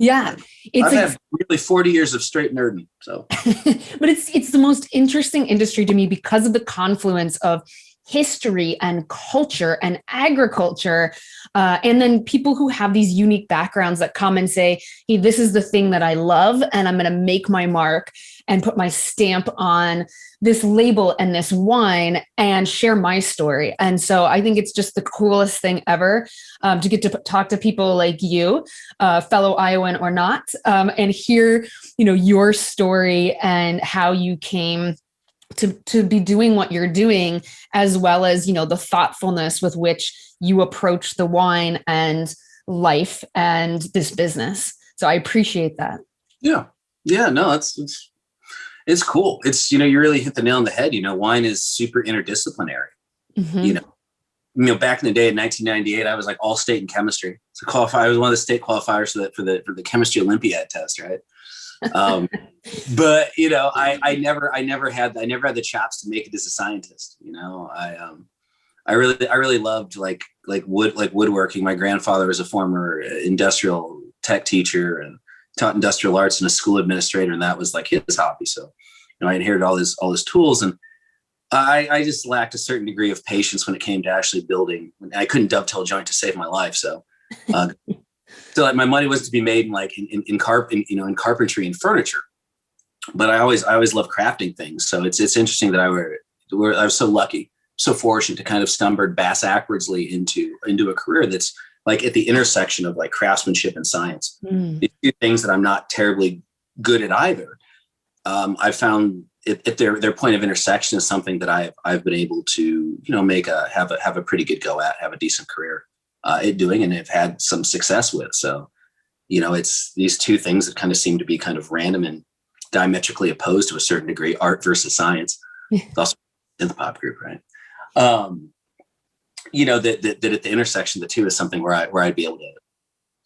Yeah, I've had really 40 years of straight nerding. So, but it's the most interesting industry to me because of the confluence of history and culture and agriculture, and then people who have these unique backgrounds that come and say, "Hey, this is the thing that I love, and I'm going to make my mark and put my stamp on this label and this wine and share my story." And so I think it's just the coolest thing ever, to get to talk to people like you, fellow Iowan or not, and hear, you know, your story and how you came to be doing what you're doing, as well as, you know, the thoughtfulness with which you approach the wine and life and this business. So I appreciate that. Yeah. No, it's cool. It's, you know, you really hit the nail on the head. You know, wine is super interdisciplinary. You know, back in the day in 1998, I was like all state in chemistry. So I was one of the state qualifiers for the chemistry Olympiad test, right? But you know, I never had the chops to make it as a scientist. You know, I really loved like woodworking. My grandfather was a former industrial tech teacher and taught industrial arts and a school administrator, and that was like his hobby. So, you know, I inherited all his tools, and I just lacked a certain degree of patience when it came to actually building. I couldn't dovetail a joint to save my life. So, so like my money was to be made in carpentry and furniture, but I always loved crafting things. So it's interesting that I was so lucky, so fortunate to kind of stumble backwardsly into a career that's like at the intersection of like craftsmanship and science. These two things that I'm not terribly good at either. I found if their point of intersection is something that I've been able to, have a pretty good go at, have a decent career at doing, and have had some success with. So, it's these two things that kind of seem to be kind of random and diametrically opposed to a certain degree, art versus science. It's also in the pop group, right? That at the intersection, the two is something where I'd be able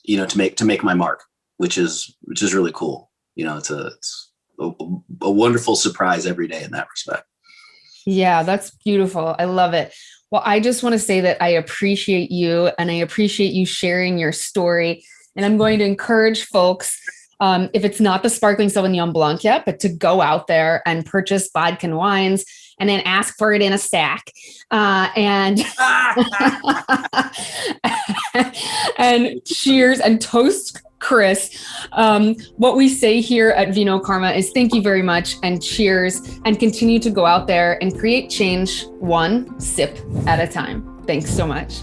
to, to make my mark, which is really cool. It's a wonderful surprise every day in that respect. Yeah, that's beautiful. I love it. Well, I just want to say that I appreciate you, and I appreciate you sharing your story. And I'm going to encourage folks, if it's not the sparkling Sauvignon Blanc yet, but to go out there and purchase Bodkin wines and then ask for it in a sack. And cheers and toast, Chris. What we say here at Vino Karma is thank you very much and cheers, and continue to go out there and create change one sip at a time. Thanks so much.